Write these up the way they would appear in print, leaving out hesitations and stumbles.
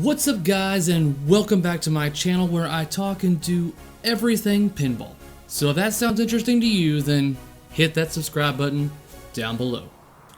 What's up guys, and welcome back to my channel where I talk and do everything pinball. So if that sounds interesting to you, then hit that subscribe button down below.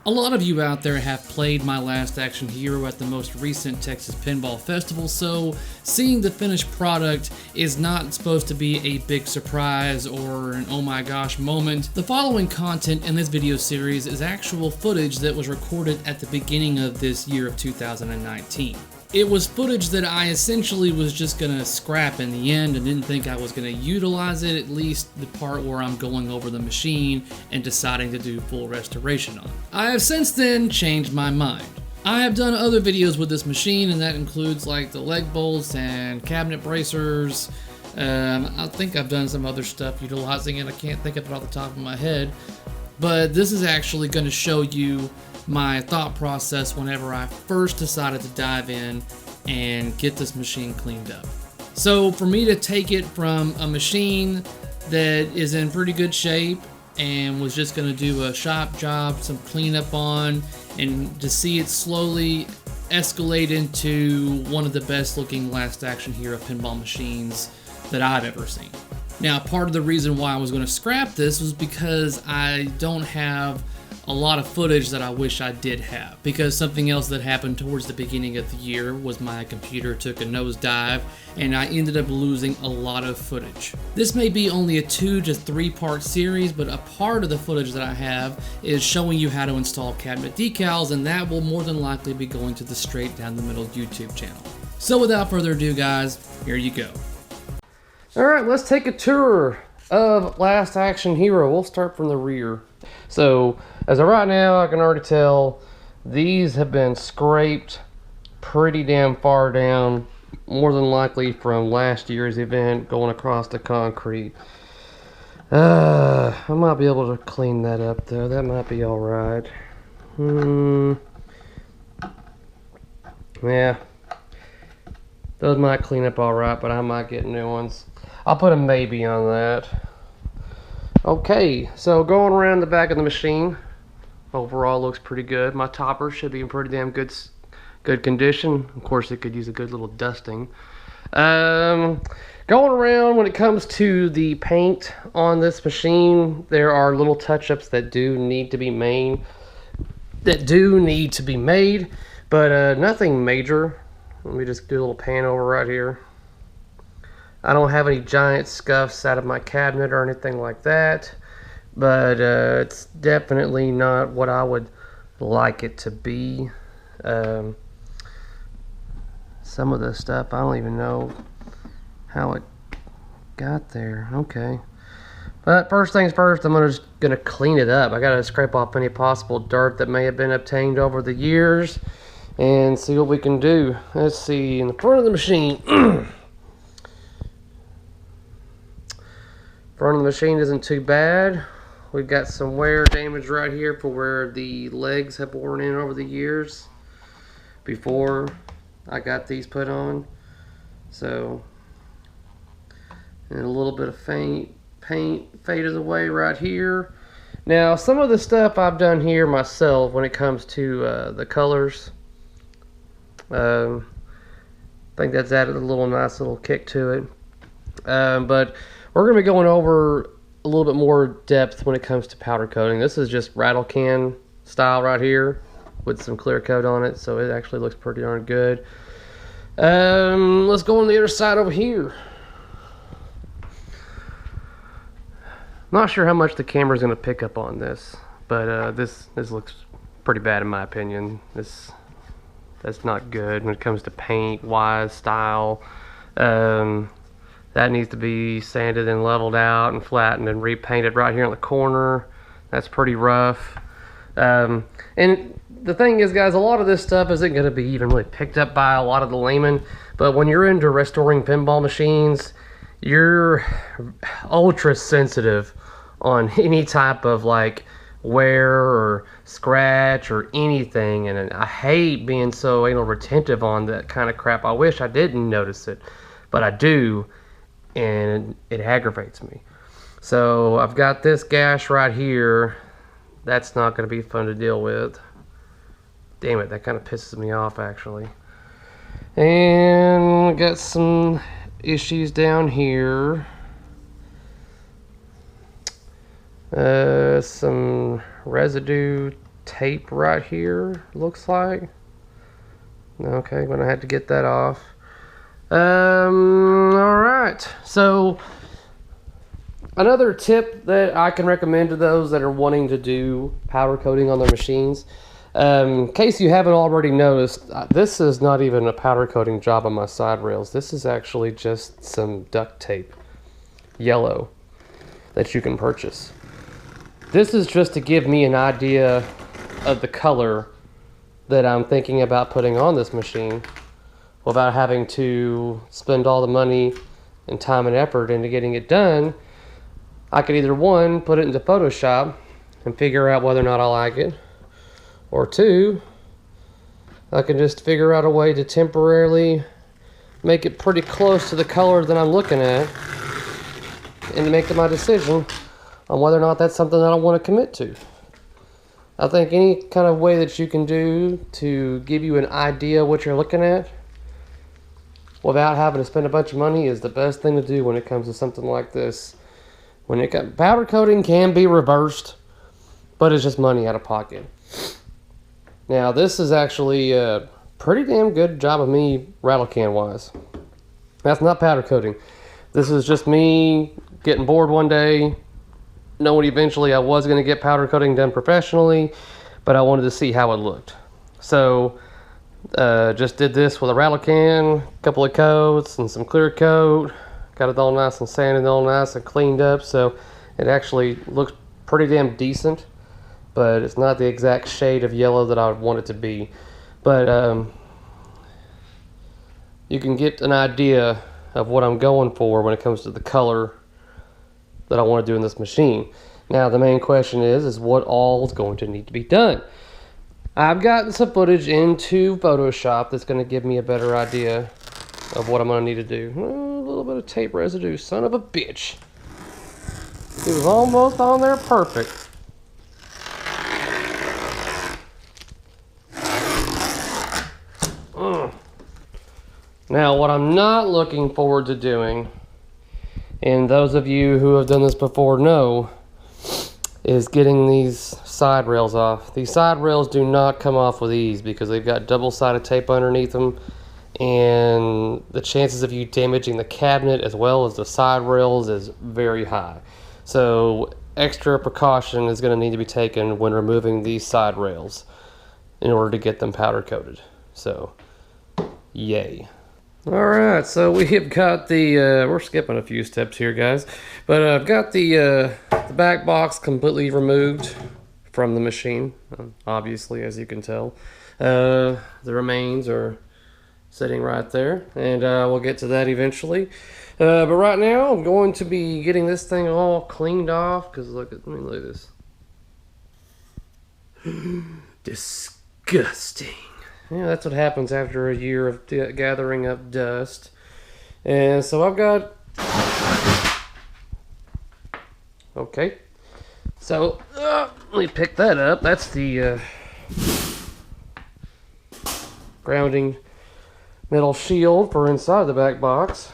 A lot of you out there have played my last action hero at the most recent Texas Pinball Festival, so seeing the finished product is not supposed to be a big surprise or an oh my gosh moment. The following content in this video series is actual footage that was recorded at the beginning of this year of 2019. It was footage that I essentially was just gonna scrap in the end and didn't think I was gonna utilize it, at least the part where I'm going over the machine and deciding to do full restoration on. I have since then changed my mind. I have done other videos with this machine, and that includes like the leg bolts and cabinet bracers. I think I've done some other stuff utilizing it. I can't think of it off the top of my head, but this is actually going to show you my thought process whenever I first decided to dive in and get this machine cleaned up. So for me to take it from a machine that is in pretty good shape and was just going to do a shop job, some cleanup on, and to see it slowly escalate into one of the best looking last action hero pinball machines that I've ever seen. Now, part of the reason why I was going to scrap this was because I don't have a lot of footage that I wish I did have, because something else that happened towards the beginning of the year was my computer took a nosedive and I ended up losing a lot of footage. This may be only a 2 to 3 part series, but a part of the footage that I have is showing you how to install cabinet decals, and that will more than likely be going to the Straight Down the Middle YouTube channel. So without further ado guys, here you go. Alright, let's take a tour of Last Action Hero. We'll start from the rear. So as of right now, I can already tell these have been scraped pretty damn far down, more than likely from last year's event going across the concrete. I might be able to clean that up though. That might be alright. Yeah, those might clean up alright, but I might get new ones. I'll put a maybe on that. Okay, so going around the back of the machine, overall looks pretty good. My topper should be in pretty damn good condition. Of course, it could use a good little dusting. Going around, when it comes to the paint on this machine, there are little touch-ups that do need to be made. But nothing major. Let me just do a little pan over right here. I don't have any giant scuffs out of my cabinet or anything like that, but it's definitely not what I would like it to be. Some of the stuff, I don't even know how it got there. Okay. But first things first, I'm just going to clean it up. I got to scrape off any possible dirt that may have been obtained over the years and see what we can do. Let's see, in the front of the machine. Front of the machine isn't too bad. We've got some wear damage right here for where the legs have worn in over the years before I got these put on. So, and a little bit of paint faded away right here. Now, some of the stuff I've done here myself when it comes to the colors, I think that's added a nice little kick to it. But we're going to be going over a little bit more depth when it comes to powder coating. This is just rattle can style right here with some clear coat on it, so it actually looks pretty darn good. Let's go on the other side over here. Not sure how much the camera's going to pick up on this, but this looks pretty bad in my opinion. That's not good when it comes to paint wise style. That needs to be sanded and leveled out and flattened and repainted right here in the corner. That's pretty rough. And the thing is, guys, a lot of this stuff isn't going to be even really picked up by a lot of the laymen. But when you're into restoring pinball machines, you're ultra sensitive on any type of like wear or scratch or anything. And I hate being so anal retentive on that kind of crap. I wish I didn't notice it, but I do. And it aggravates me. So I've got this gash right here. That's not going to be fun to deal with. Damn it, that kind of pisses me off actually. And got some issues down here. Some residue tape right here, looks like. Okay, gonna have to get that off. Alright, so another tip that I can recommend to those that are wanting to do powder coating on their machines, in case you haven't already noticed, this is not even a powder coating job on my side rails. This is actually just some duct tape, yellow, that you can purchase. This is just to give me an idea of the color that I'm thinking about putting on this machine without having to spend all the money and time and effort into getting it done. I could either, one, put it into Photoshop and figure out whether or not I like it, or two, I can just figure out a way to temporarily make it pretty close to the color that I'm looking at and make my decision on whether or not that's something that I want to commit to. I think any kind of way that you can do to give you an idea of what you're looking at without having to spend a bunch of money is the best thing to do when it comes to something like this. Powder coating can be reversed, but it's just money out of pocket. Now this is actually a pretty damn good job of me rattle can wise. That's not powder coating. This is just me getting bored one day, knowing eventually I was going to get powder coating done professionally, but I wanted to see how it looked. So just did this with a rattle can, a couple of coats and some clear coat. Got it all nice and sanded, all nice and cleaned up, so it actually looks pretty damn decent, but it's not the exact shade of yellow that I would want it to be. But you can get an idea of what I'm going for when it comes to the color that I want to do in this machine. Now the main question is what all is going to need to be done. I've gotten some footage into Photoshop that's going to give me a better idea of what I'm going to need to do. A little bit of tape residue, son of a bitch. It was almost on there perfect. Now what I'm not looking forward to doing, and those of you who have done this before know, is getting these side rails off. These side rails do not come off with ease because they've got double-sided tape underneath them, and the chances of you damaging the cabinet as well as the side rails is very high. So extra precaution is going to need to be taken when removing these side rails in order to get them powder coated. So, yay. Alright, so we have got the, we're skipping a few steps here, guys, but I've got the back box completely removed from the machine, obviously, as you can tell. The remains are sitting right there, and we'll get to that eventually. But right now, I'm going to be getting this thing all cleaned off, because look at this. Disgusting. Yeah, that's what happens after a year of gathering up dust. And so I've got... Okay. So, let me pick that up. That's the grounding metal shield for inside the back box.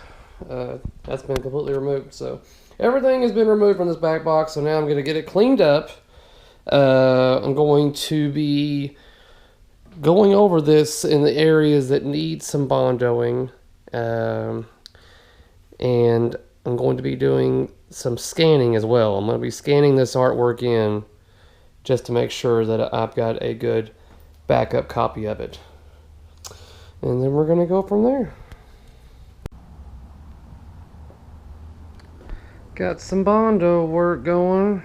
That's been completely removed. So, everything has been removed from this back box. So now I'm going to get it cleaned up. I'm going to be going over this in the areas that need some bondoing, and I'm going to be doing some scanning as well. I'm going to be scanning this artwork in just to make sure that I've got a good backup copy of it, and then we're going to go from there. Got some bondo work going.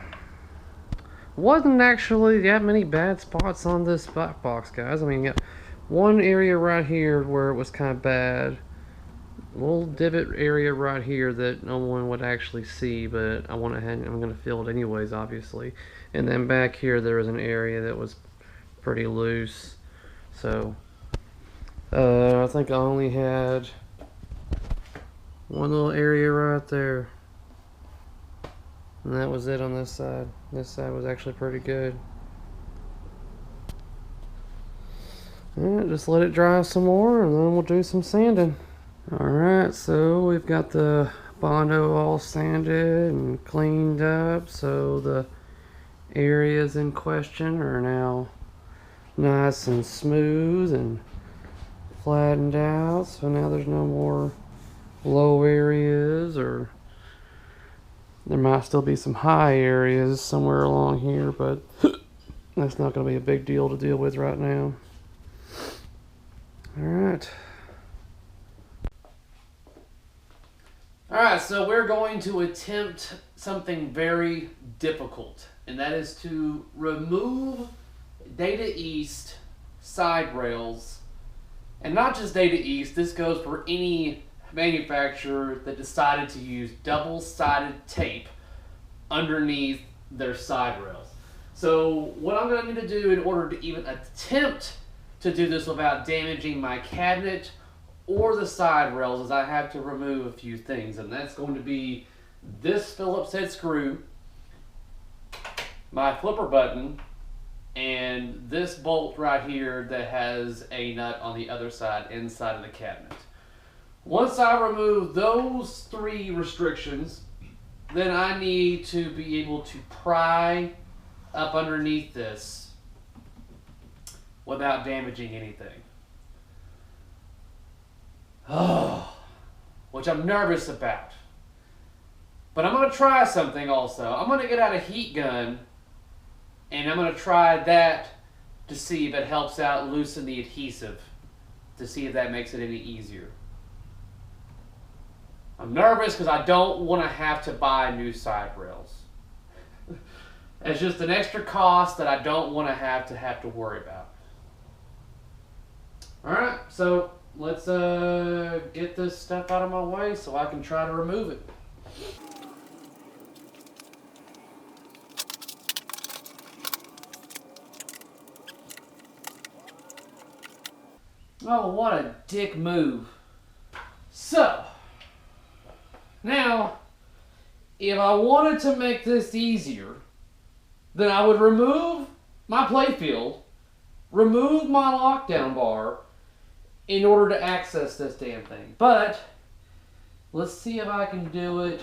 Wasn't actually that many bad spots on this back box, guys. I mean, got one area right here where it was kind of bad. A little divot area right here that no one would actually see, but I'm going to fill it anyways, obviously. And then back here there was an area that was pretty loose. So, I think I only had one little area right there. And that was it on this side. This side was actually pretty good. Alright, just let it dry some more and then we'll do some sanding. Alright, so we've got the Bondo all sanded and cleaned up, so the areas in question are now nice and smooth and flattened out. So now there's no more low areas, or there might still be some high areas somewhere along here, but that's not going to be a big deal to deal with right now. Alright. Alright, so we're going to attempt something very difficult, and that is to remove Data East side rails. And not just Data East, this goes for any manufacturer that decided to use double-sided tape underneath their side rails. So what I'm going to need to do in order to even attempt to do this without damaging my cabinet or the side rails is I have to remove a few things, and that's going to be this Phillips head screw, my flipper button, and this bolt right here that has a nut on the other side inside of the cabinet. Once I remove those three restrictions, then I need to be able to pry up underneath this without damaging anything. Oh, which I'm nervous about. But I'm going to try something also. I'm going to get out a heat gun and I'm going to try that to see if it helps out loosen the adhesive, to see if that makes it any easier. I'm nervous because I don't want to have to buy new side rails. It's just an extra cost that I don't want to have to worry about. Alright, so let's get this stuff out of my way so I can try to remove it. Oh, what a dick move. So, now, if I wanted to make this easier, then I would remove my playfield, remove my lockdown bar in order to access this damn thing. But, let's see if I can do it.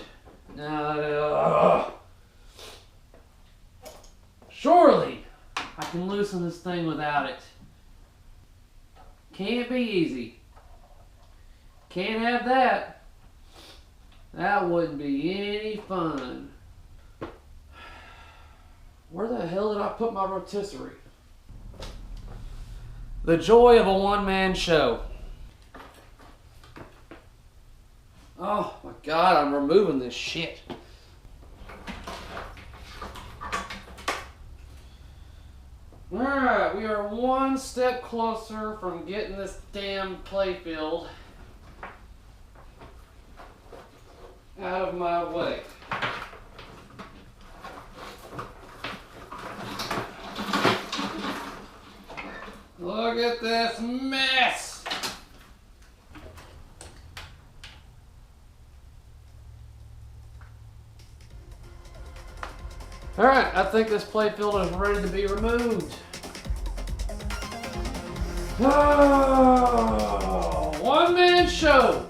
Surely, I can loosen this thing without it. Can't be easy. Can't have that. That wouldn't be any fun. Where the hell did I put my rotisserie? The joy of a one-man show. Oh my God, I'm removing this shit. Alright, we are one step closer from getting this damn playfield out of my way. Look at this mess! Alright, I think this playfield is ready to be removed. Oh, one-man show!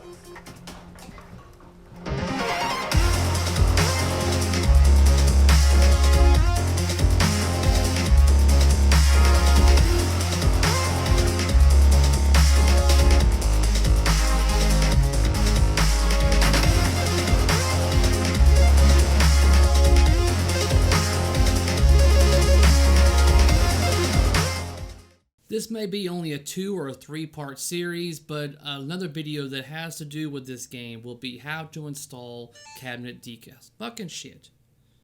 This may be only a 2 or a 3-part series, but another video that has to do with this game will be how to install cabinet decals. Fucking shit.